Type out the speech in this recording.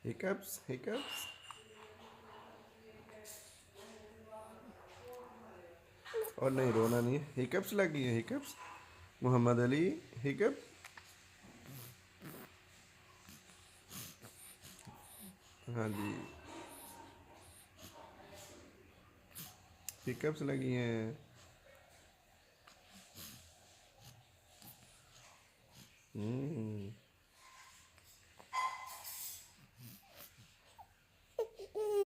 Hiccups hiccups. और नहीं, रोना नहीं है, हिकअप्स लगी है, हिकअप्स। मोहम्मद अली, हिकअप। हाँ जी, हिकअप्स लगी हैं। हम्म।